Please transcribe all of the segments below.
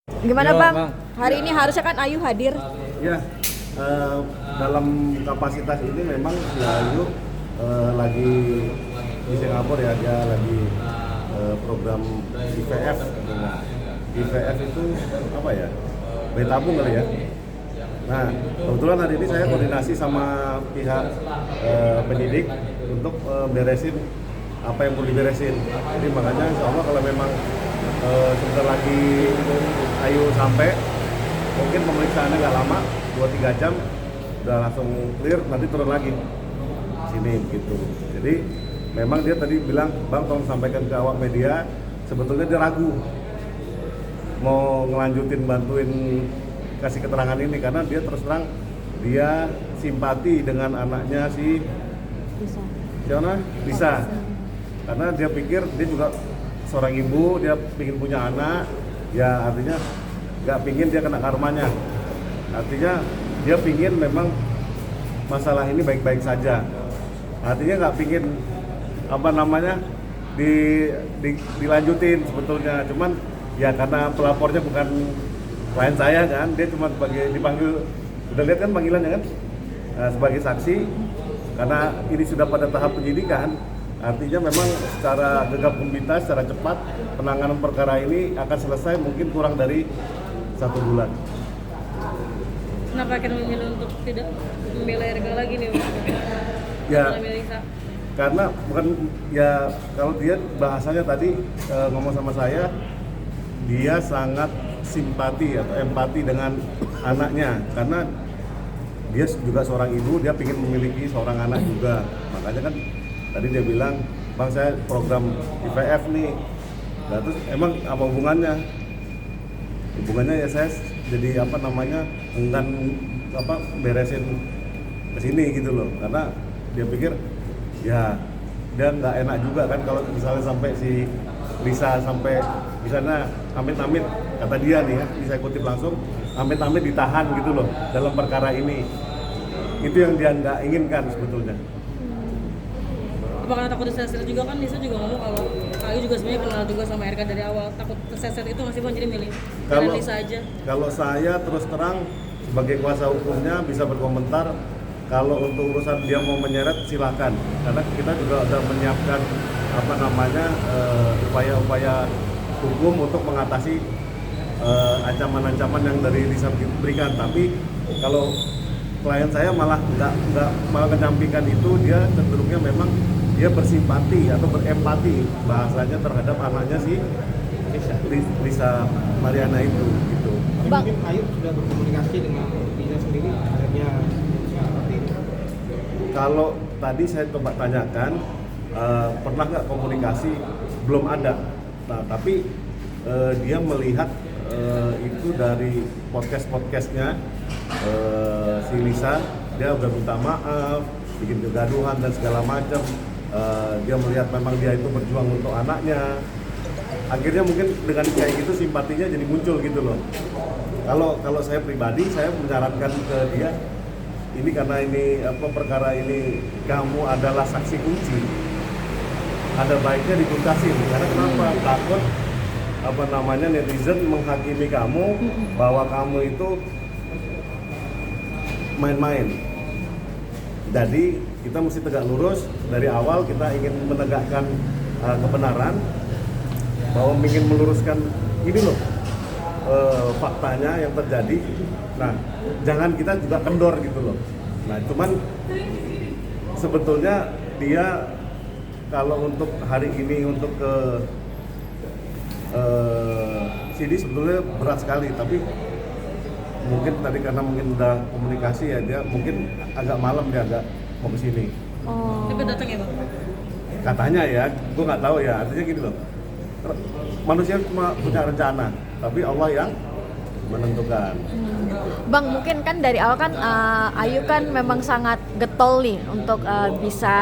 Gimana Yo, Bang? Bang. Hari ini harusnya kan Ayu hadir. Ya, dalam kapasitas ini memang si Ayu lagi di Singapura ya, dia lagi program IVF. IVF itu apa ya? Bayi tabung kali ya. Nah, kebetulan hari ini saya koordinasi sama pihak penyidik untuk beresin apa yang perlu diberesin. Jadi makanya insya Allah kalau memang sebentar lagi Ayu sampai, mungkin pemeriksaannya nggak lama, 2-3 jam udah langsung clear, nanti turun lagi sini gitu. Jadi memang dia tadi bilang, Bang tolong sampaikan ke awak media, sebetulnya dia ragu mau ngelanjutin bantuin kasih keterangan ini karena dia terus terang dia simpati dengan anaknya si Bisa. siapa? Lisa. Karena dia pikir dia juga seorang ibu, dia ingin punya anak, ya artinya nggak pingin dia kena karmanya. Artinya dia pingin memang masalah ini baik-baik saja. Artinya nggak pingin apa namanya dilanjutin sebetulnya. Cuman ya karena pelapornya bukan klien saya kan, dia cuma sebagai dipanggil, udah lihat kan panggilannya kan, sebagai saksi. Karena ini sudah pada tahap penyidikan, artinya memang secara gegap gempita, secara cepat penanganan perkara ini akan selesai mungkin kurang dari 1 bulan. Kenapa akhirnya memilih untuk tidak membela Erga lagi nih? Ya, Memilih Lisa. karena bukan ya kalau dia bahasanya tadi ngomong sama saya, dia sangat simpati atau empati dengan anaknya karena dia juga seorang ibu, dia ingin memiliki seorang anak juga. Makanya kan tadi dia bilang, Bang saya program IVF nih. Nah, terus emang apa hubungannya? Hubungannya ya saya jadi apa namanya enggan apa beresin kesini gitu loh, karena dia pikir ya dia nggak enak juga kan kalau misalnya sampai si Lisa sampai di sana amit-amit, kata dia nih ya, ini saya kutip langsung, amit-amit ditahan gitu loh dalam perkara ini. Itu yang dia nggak inginkan sebetulnya. Apa karena takut terseset juga kan Lisa juga ngomong kalau Ayu juga sebenarnya kenal juga sama Erga dari awal, takut terseset itu masih Bang jadi milih Kalau Lisa aja. Kalau saya terus terang sebagai kuasa hukumnya bisa berkomentar, kalau untuk urusan dia mau menyeret silakan, karena kita juga sudah menyiapkan apa namanya upaya-upaya hukum untuk mengatasi ancaman-ancaman yang dari Lisa berikan. Tapi kalau klien saya malah nggak malah menyampaikan itu, dia cenderungnya memang dia bersimpati atau berempati bahasanya terhadap anaknya si Lisa Mariana itu gitu. Bang. Mungkin Ayu sudah berkomunikasi dengan Lisa sendiri akhirnya seperti itu. Kalau tadi saya coba tanyakan pernah nggak komunikasi, belum ada. Nah tapi dia melihat itu dari podcastnya si Lisa, dia udah minta maaf, bikin kegaduhan dan segala macam. Dia melihat memang dia itu berjuang untuk anaknya. Akhirnya mungkin dengan kayak gitu simpatinya jadi muncul gitu loh. Kalau saya pribadi, saya menyarankan ke dia, ini karena ini apa perkara ini kamu adalah saksi kunci, ada baiknya dituntasin. Karena kenapa? Takut apa namanya netizen menghakimi kamu bahwa kamu itu main-main. Jadi kita mesti tegak lurus dari awal, kita ingin menegakkan kebenaran, bahwa ingin meluruskan ini loh faktanya yang terjadi. Nah, jangan kita juga kendor gitu loh. Nah, cuman sebetulnya dia kalau untuk hari ini untuk ke sini sebetulnya berat sekali, tapi mungkin tadi karena mungkin udah komunikasi ya, dia mungkin agak malam dia agak mau ke sini. Oh. Tapi datang ya Bang? Katanya ya, gue nggak tahu ya, artinya gini loh, manusia cuma punya rencana, tapi Allah yang menentukan. Bang, mungkin kan dari awal kan Ayu kan memang sangat getol nih untuk bisa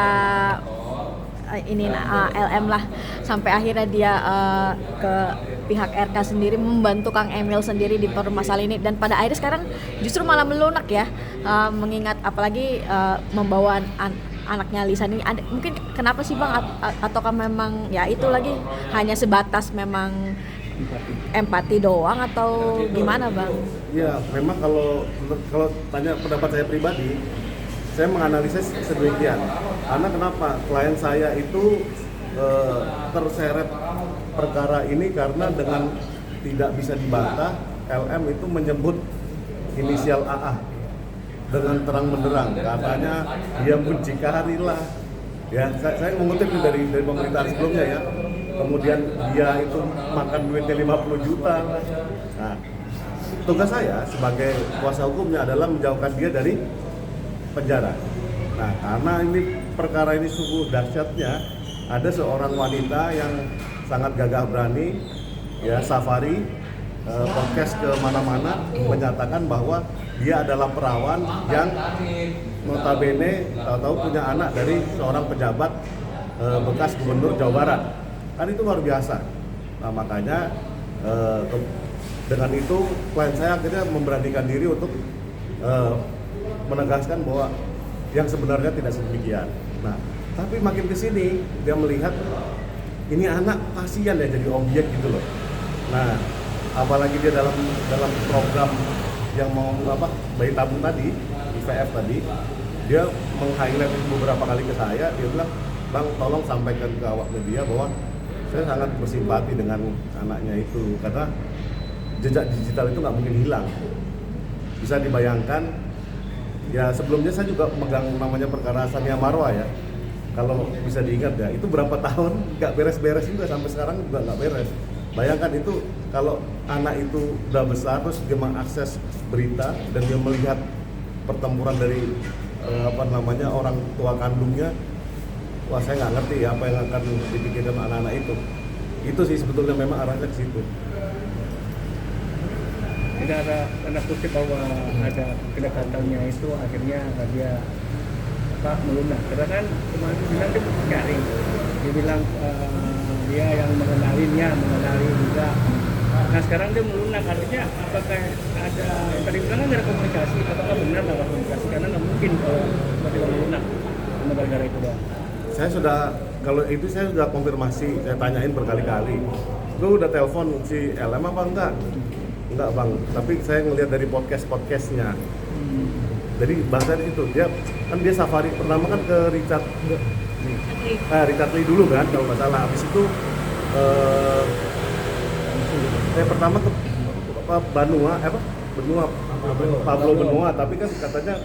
LM lah, sampai akhirnya dia ke pihak RK sendiri membantu Kang Emil sendiri di permasalahan ini, dan pada akhirnya sekarang justru malah melunak ya, mengingat apalagi membawa anaknya Lisa ini. Mungkin kenapa sih Bang, ataukah memang ya itu lagi hanya sebatas memang empati doang atau gimana bang? Ya, memang kalau tanya pendapat saya pribadi, saya menganalisis sedemikian. Karena kenapa? Klien saya itu terseret perkara ini karena dengan tidak bisa dibantah, LM itu menyebut inisial AA dengan terang benderang. Katanya dia muncikari lah. Ya, saya mengutip dari pemerintahan sebelumnya ya. Kemudian dia itu makan duitnya 50 juta. Nah, tugas saya sebagai kuasa hukumnya adalah menjauhkan dia dari penjara. Nah, karena ini perkara ini sungguh dahsyatnya, ada seorang wanita yang sangat gagah berani, ya safari podcast ke mana-mana menyatakan bahwa dia adalah perawan yang notabene tahu punya anak dari seorang pejabat bekas gubernur Jawa Barat. Kan itu luar biasa. Nah, makanya dengan itu klien saya akhirnya memberanikan diri untuk menegaskan bahwa yang sebenarnya tidak sedemikian. Nah, tapi makin kesini dia melihat ini anak kasihan ya jadi objek gitu loh. Nah, apalagi dia dalam program yang mau bayi tabung tadi, IVF tadi, dia meng-highlight beberapa kali ke saya, dia bilang, "Bang, tolong sampaikan ke awak media bahwa saya sangat bersimpati dengan anaknya itu karena jejak digital itu nggak mungkin hilang." Bisa dibayangkan, ya sebelumnya saya juga megang namanya perkara Sania Marwa ya. Kalau bisa diingat ya, itu berapa tahun nggak beres-beres juga sampai sekarang juga nggak beres. Bayangkan itu kalau anak itu udah besar terus dia mengakses berita dan dia melihat pertempuran dari orang tua kandungnya, wah saya nggak ngerti ya apa yang akan dipikirkan anak-anak itu. Itu sih sebetulnya memang arahnya ke situ. Tidak ada tanda kutip bahwa ada kedekatannya itu akhirnya dia melunak. Karena kan kemarin bilang dia garing. Dia bilang dia yang mengenali juga. Nah sekarang dia melunak, artinya apakah ada yang tadi bilang kan ada komunikasi, apakah benar ada komunikasi? Karena nggak mungkin kalau tiba-tiba melunak gara-gara itu doang. Kalau itu saya sudah konfirmasi, saya tanyain berkali-kali. Lu udah telepon si LM apa enggak? Enggak bang, tapi saya ngelihat dari podcastnya. Jadi bahasa itu dia safari pertama kan ke Richard Lee dulu kan kalau nggak salah. Habis itu saya pertama ke Pablo Benua, tapi kan katanya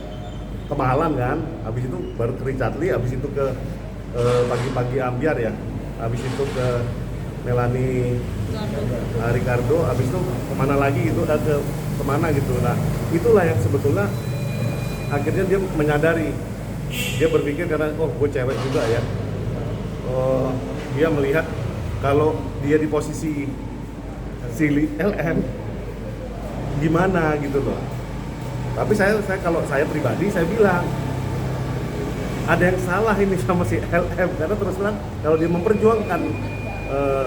kemahalan kan. Habis itu baru ke Richard Lee, habis itu ke pagi-pagi Ambiar ya. Habis itu ke Melanie Ricardo, habis itu kemana lagi gitu, ke kemana gitu. Nah itulah yang sebetulnya akhirnya dia menyadari, dia berpikir karena gue cewek juga ya, dia melihat kalau dia di posisi si LM gimana gitu loh. Tapi saya kalau saya pribadi saya bilang ada yang salah ini sama si LM karena terus terang kalau dia memperjuangkan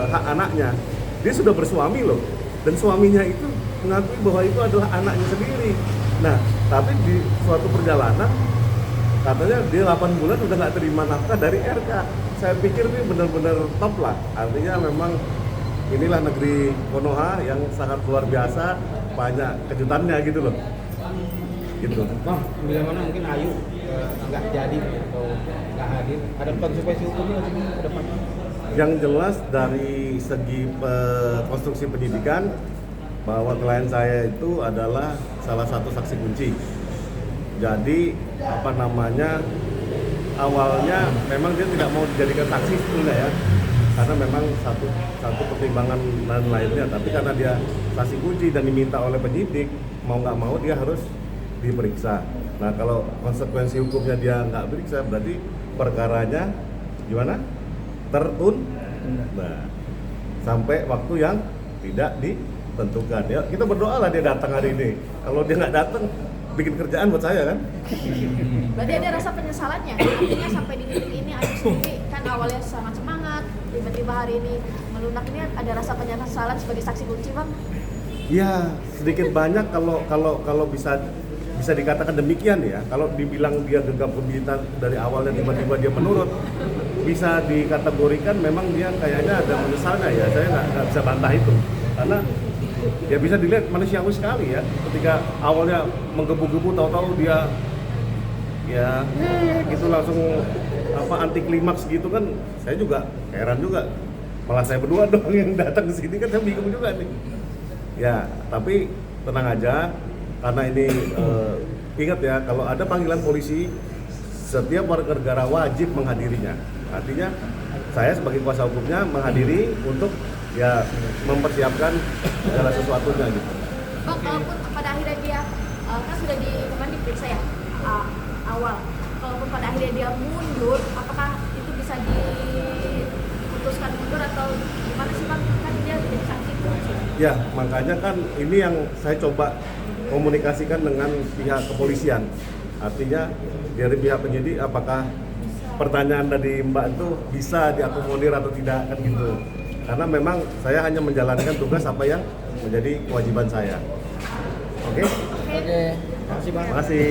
hak anaknya, dia sudah bersuami loh, dan suaminya itu mengakui bahwa itu adalah anaknya sendiri. Nah, tapi di suatu perjalanan katanya dia 8 bulan udah nggak terima nafkah dari RK. Saya pikir ini benar-benar top lah. Artinya memang inilah negeri Konoha yang sangat luar biasa, banyak kejutannya gitu loh. Gitu. Bang, bila mana mungkin Ayu nggak jadi atau nggak hadir, ada konsekuensi hukumnya ke depan? Yang jelas dari segi konstruksi penyidikan bahwa klien saya itu adalah salah satu saksi kunci. Jadi awalnya memang dia tidak mau dijadikan saksi sebetulnya ya, karena memang satu pertimbangan dan lainnya. Tapi karena dia saksi kunci dan diminta oleh penyidik, mau nggak mau dia harus diperiksa. Nah kalau konsekuensi hukumnya dia nggak periksa, berarti perkaranya gimana? Nah, sampai waktu yang tidak ditentukan. Ya, kita berdoa lah dia datang hari ini. Kalau dia nggak datang, bikin kerjaan buat saya kan. Berarti ada rasa penyesalannya. Artinya sampai di titik ini Ayu sendiri kan awalnya sangat semangat, tiba-tiba hari ini melunak, ini ada rasa penyesalan sebagai saksi kunci, Bang? Ya, sedikit banyak kalau bisa dikatakan demikian ya. Kalau dibilang dia gegap gempita dari awalnya tiba-tiba dia menurut, bisa dikategorikan memang dia kayaknya ada menyesalnya ya. Saya nggak bisa bantah itu. karena ya bisa dilihat manusiawi sekali ya, ketika awalnya menggebu-gebu tahu-tahu dia ya gitu langsung anti klimaks gitu kan. Saya juga heran juga, malah saya berdua dong yang datang ke sini kan, saya bingung juga nih ya. Tapi tenang aja, karena ini ingat ya, kalau ada panggilan polisi setiap warga negara wajib menghadirinya. Artinya saya sebagai kuasa hukumnya menghadiri untuk ya mempersiapkan segala sesuatunya gitu. Bang, kalaupun pada akhirnya dia kan sudah kemarin diperiksa ya awal, kalaupun pada akhirnya dia mundur, apakah itu bisa diputuskan mundur atau gimana sih Bang? Kan dia jadi sanksi. Ya, makanya kan ini yang saya coba komunikasikan dengan pihak kepolisian. Artinya dari pihak penyidik apakah pertanyaan dari Mbak itu bisa diakomodir atau tidak kan gitu. Karena memang saya hanya menjalankan tugas apa yang menjadi kewajiban saya. Oke? Oke, makasih Bang. Terima kasih.